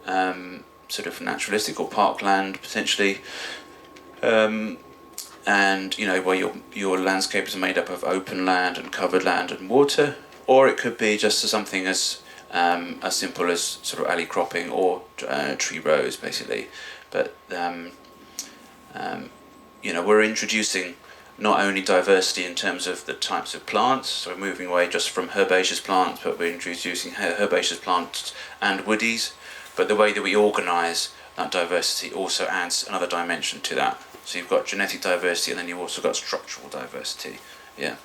sort of naturalistic or parkland potentially, and where your landscape is made up of open land and covered land and water, or it could be just something as simple as sort of alley cropping or tree rows basically. But we're introducing not only diversity in terms of the types of plants, so we're moving away just from herbaceous plants, but we're introducing herbaceous plants and woodies, but the way that we organise that diversity also adds another dimension to that. So you've got genetic diversity and then you've also got structural diversity. Yeah.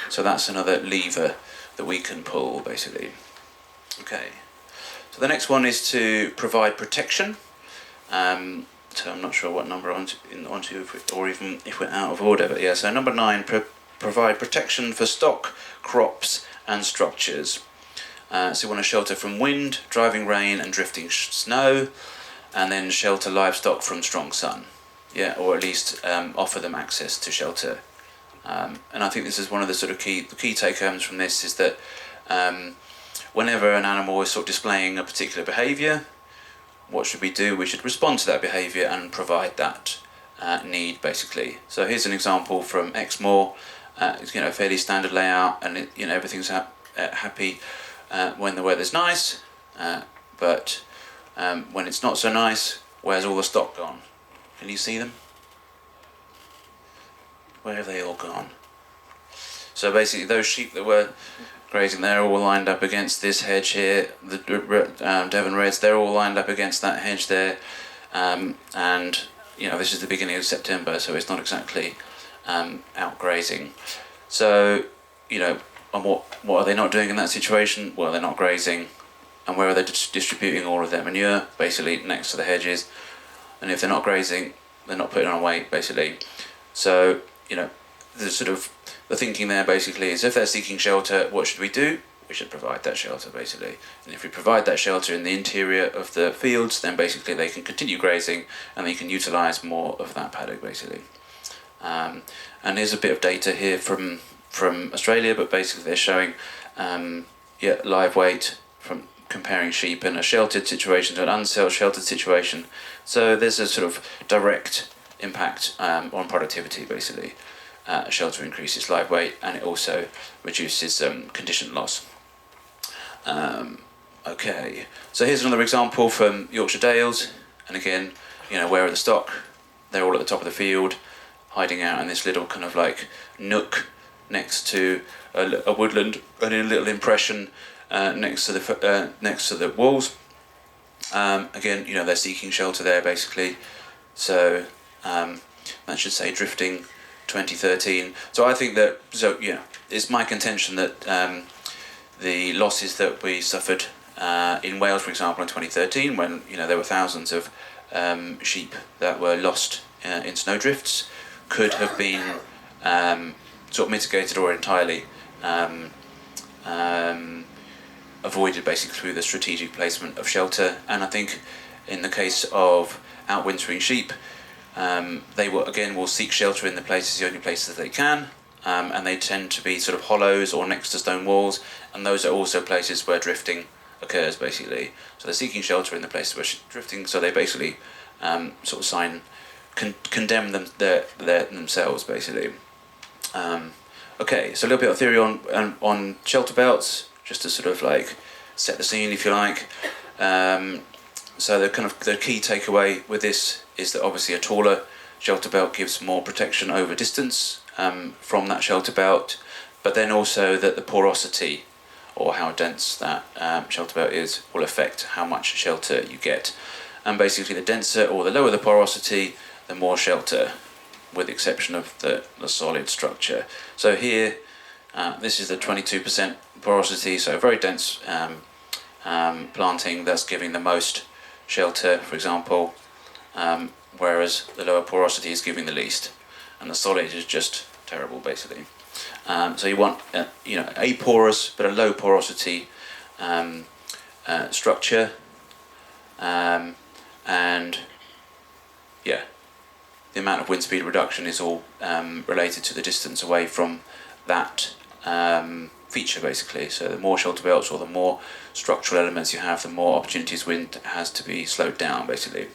So that's another lever that we can pull basically. Okay. So the next one is to provide protection. So I'm not sure what number onto or even if we're out of order, but yeah. So number 9, provide protection for stock, crops, and structures. So you want to shelter from wind, driving rain, and drifting snow, and then shelter livestock from strong sun. Yeah, or at least offer them access to shelter. And I think this is one of the sort of key take-homes from this is that whenever an animal is sort of displaying a particular behaviour, what should we do? We should respond to that behaviour and provide that need, basically. So here's an example from Exmoor. It's a fairly standard layout, and everything's happy when the weather's nice, but when it's not so nice, where's all the stock gone? Can you see them? Where have they all gone? So basically, those sheep that were grazing, they're all lined up against this hedge here. The Devon Reds, they're all lined up against that hedge there, and this is the beginning of September, so it's not exactly out grazing. So and what are they not doing in that situation? Well, they're not grazing, and where are they distributing all of their manure? Basically next to the hedges, and if they're not grazing, they're not putting on weight, basically. So the thinking there basically is if they're seeking shelter, what should we do? We should provide that shelter, basically. And if we provide that shelter in the interior of the fields, then basically they can continue grazing and they can utilise more of that paddock, basically. And here's a bit of data here from Australia, but basically they're showing live weight from comparing sheep in a sheltered situation to an unsheltered situation. So there's a sort of direct impact on productivity, basically. Shelter increases live weight and it also reduces condition loss. Okay, so here's another example from Yorkshire Dales, and again, where are the stock? They're all at the top of the field, hiding out in this little kind of like nook next to a woodland, and in a little impression next to the walls. Again, they're seeking shelter there, basically. So that should say drifting 2013. So I think that, it's my contention that the losses that we suffered in Wales, for example, in 2013, when there were thousands of sheep that were lost in snowdrifts, could have been sort of mitigated or entirely avoided, basically through the strategic placement of shelter. And I think in the case of outwintering sheep, they will seek shelter in the only places they can, and they tend to be sort of hollows or next to stone walls, and those are also places where drifting occurs, basically. So they're seeking shelter in the places where drifting, so they basically condemn themselves, basically. Okay, so a little bit of theory on Shelterbelts, just to sort of like set the scene, if you like. So the key takeaway with this is that obviously a taller shelter belt gives more protection over distance from that shelter belt, but then also that the porosity, or how dense that shelter belt is, will affect how much shelter you get. And basically the denser or the lower the porosity, the more shelter, with the exception of the solid structure. So here, this is the 22% porosity, so very dense planting, that's giving the most shelter, for example, whereas the lower porosity is giving the least, and the solid is just terrible, basically. So you want a porous but a low porosity structure, and the amount of wind speed reduction is all related to the distance away from that feature basically. So the more shelter belts or the more structural elements you have, the more opportunities wind has to be slowed down basically.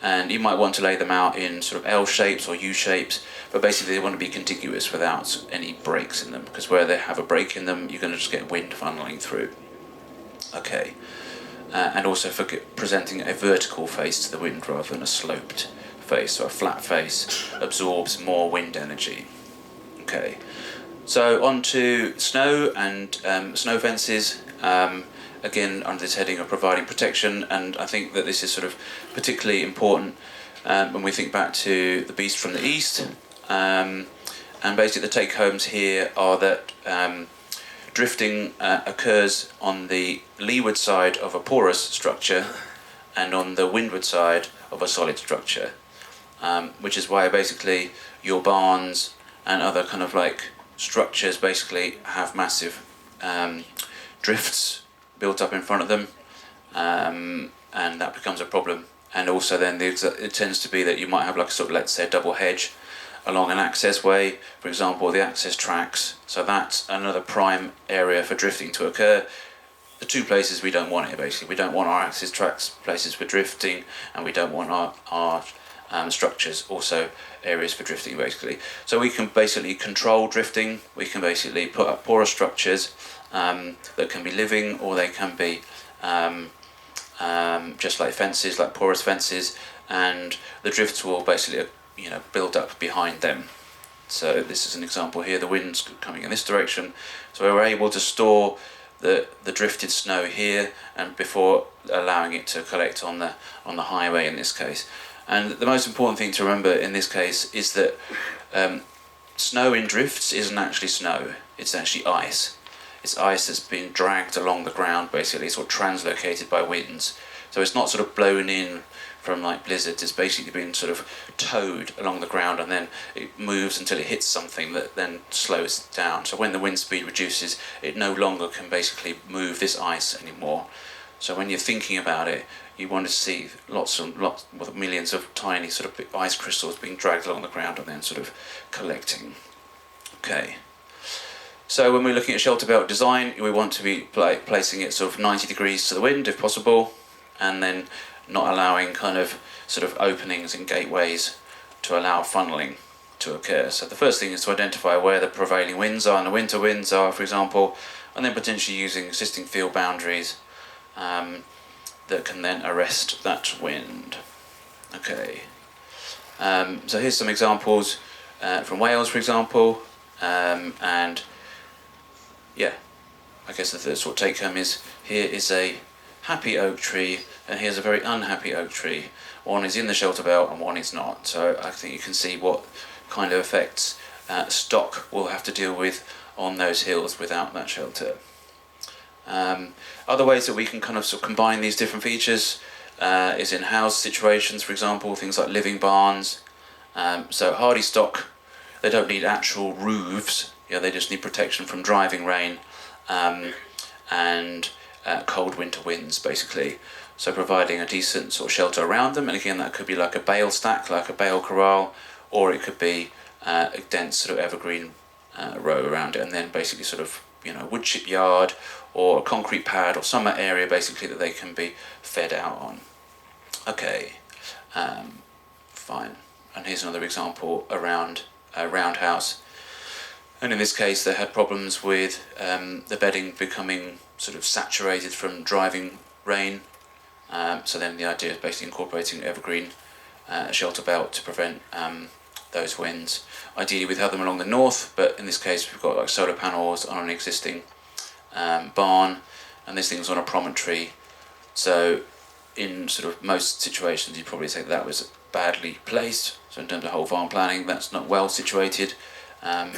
And you might want to lay them out in sort of L shapes or U shapes, but basically they want to be contiguous without any breaks in them, because where they have a break in them, you're going to just get wind funneling through. Okay, and also for presenting a vertical face to the wind rather than a sloped face. So a flat face absorbs more wind energy. Okay, so on to snow and snow fences. Again, under this heading of providing protection, and I think that this is sort of particularly important when we think back to the beast from the east. And basically the take-homes here are that drifting occurs on the leeward side of a porous structure and on the windward side of a solid structure, which is why basically your barns and other kind of like structures basically have massive drifts built up in front of them, and that becomes a problem. And also then it tends to be that you might have like a sort of, let's say, a double hedge along an access way, for example, the access tracks. So that's another prime area for drifting to occur. The two places we don't want it basically. We don't want our access tracks places for drifting, and we don't want our structures also areas for drifting basically. So we can basically control drifting. We can basically put up porous structures that can be living, or they can be just like fences, like porous fences, and the drifts will basically build up behind them. So this is an example here. The wind's coming in this direction, so we're able to store the drifted snow here, and before allowing it to collect on the highway in this case. And the most important thing to remember in this case is that snow in drifts isn't actually snow, it's actually ice. It's ice that's been dragged along the ground basically, sort of translocated by winds. So it's not sort of blown in from like blizzards, it's basically been sort of towed along the ground, and then it moves until it hits something that then slows it down. So when the wind speed reduces, it no longer can basically move this ice anymore. So when you're thinking about it, you want to see lots, millions of tiny sort of ice crystals being dragged along the ground and then sort of collecting. Okay. So when we're looking at shelter belt design, we want to be placing it sort of 90 degrees to the wind if possible, and then not allowing kind of sort of openings and gateways to allow funneling to occur. So the first thing is to identify where the prevailing winds are and the winter winds are, for example, and then potentially using existing field boundaries that can then arrest that wind. Okay. So here's some examples from Wales, for example, and yeah, I guess the sort of take home is, here is a happy oak tree and here's a very unhappy oak tree. One is in the shelter belt and one is not. So I think you can see what kind of effects stock will have to deal with on those hills without that shelter. Other ways that we can kind of sort of combine these different features is in house situations, for example, things like living barns. So hardy stock, they don't need actual roofs. They just need protection from driving rain and cold winter winds, basically. So providing a decent sort of shelter around them, and again that could be like a bale stack, like a bale corral, or it could be a dense sort of evergreen row around it, and then basically sort of wood chip yard or a concrete pad or some area basically that they can be fed out on. Okay, fine. And here's another example around a roundhouse. And in this case they had problems with the bedding becoming sort of saturated from driving rain. So then the idea is basically incorporating evergreen shelter belt to prevent those winds. Ideally we'd have them along the north, but in this case we've got like solar panels on an existing barn, and this thing's on a promontory. So in sort of most situations you'd probably say that was badly placed. So in terms of whole farm planning, that's not well situated. And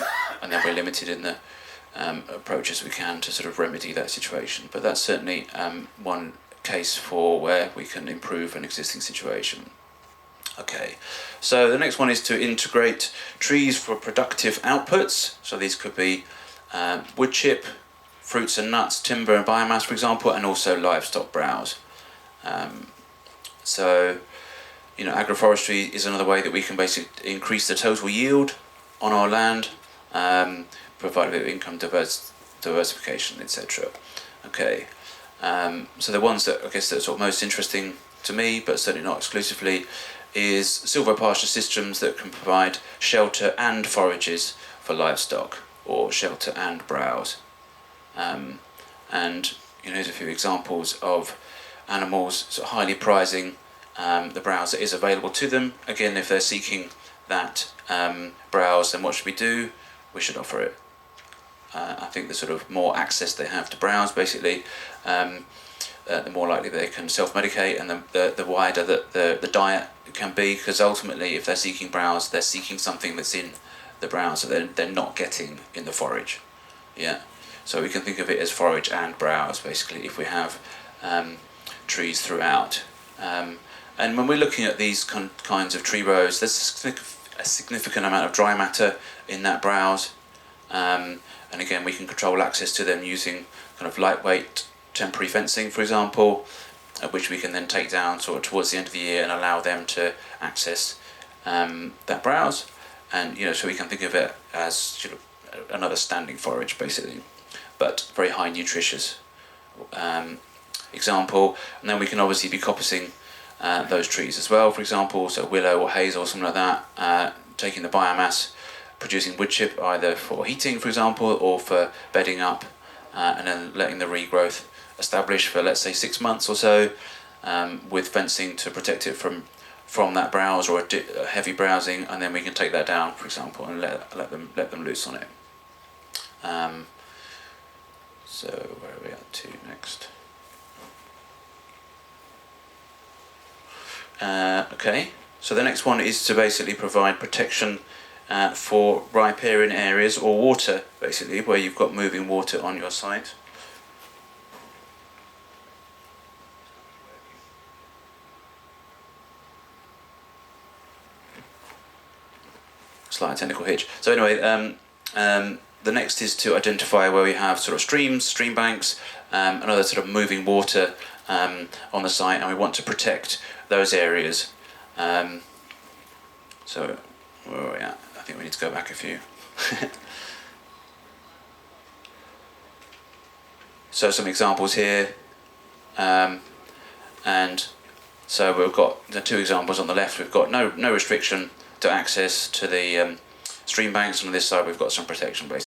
then we're limited in the approaches we can to sort of remedy that situation. But that's certainly one case for where we can improve an existing situation. Okay, so the next one is to integrate trees for productive outputs. So these could be wood chip, fruits and nuts, timber and biomass, for example, and also livestock browse. So agroforestry is another way that we can basically increase the total yield on our land, provide a bit of income diversification, etc. Okay, so the ones that I guess that are sort of most interesting to me, but certainly not exclusively, is silvopasture systems that can provide shelter and forages for livestock, or shelter and browse. And here's a few examples of animals sort of highly prizing the browse that is available to them. Again, if they're seeking that browse, then what should we do? We should offer it. I think the sort of more access they have to browse, basically, the more likely they can self-medicate, and the wider the diet can be, because ultimately if they're seeking browse, they're seeking something that's in the browse that they're not getting in the forage. Yeah, so we can think of it as forage and browse, basically, if we have trees throughout. And when we're looking at these kinds of tree rows, there's a significant amount of dry matter in that browse, and again we can control access to them using kind of lightweight temporary fencing, for example, which we can then take down sort of towards the end of the year and allow them to access that browse. And so we can think of it as another standing forage, basically, but very high nutritious example. And then we can obviously be coppicing those trees as well, for example, so willow or hazel or something like that, taking the biomass, producing wood chip either for heating, for example, or for bedding up, and then letting the regrowth establish for, let's say, 6 months or so, with fencing to protect it from that browse or a heavy browsing, and then we can take that down, for example, and let them loose on it. So where are we at to next? Okay, so the next one is to basically provide protection for riparian areas or water, basically, where you've got moving water on your site. Slight technical hitch. So anyway, the next is to identify where we have sort of streams, stream banks, and other sort of moving water on the site, and we want to protect those areas. So where are we at? I think we need to go back a few. So some examples here, and so we've got the two examples on the left. We've got no restriction to access to the stream banks, and on this side we've got some protection, basically.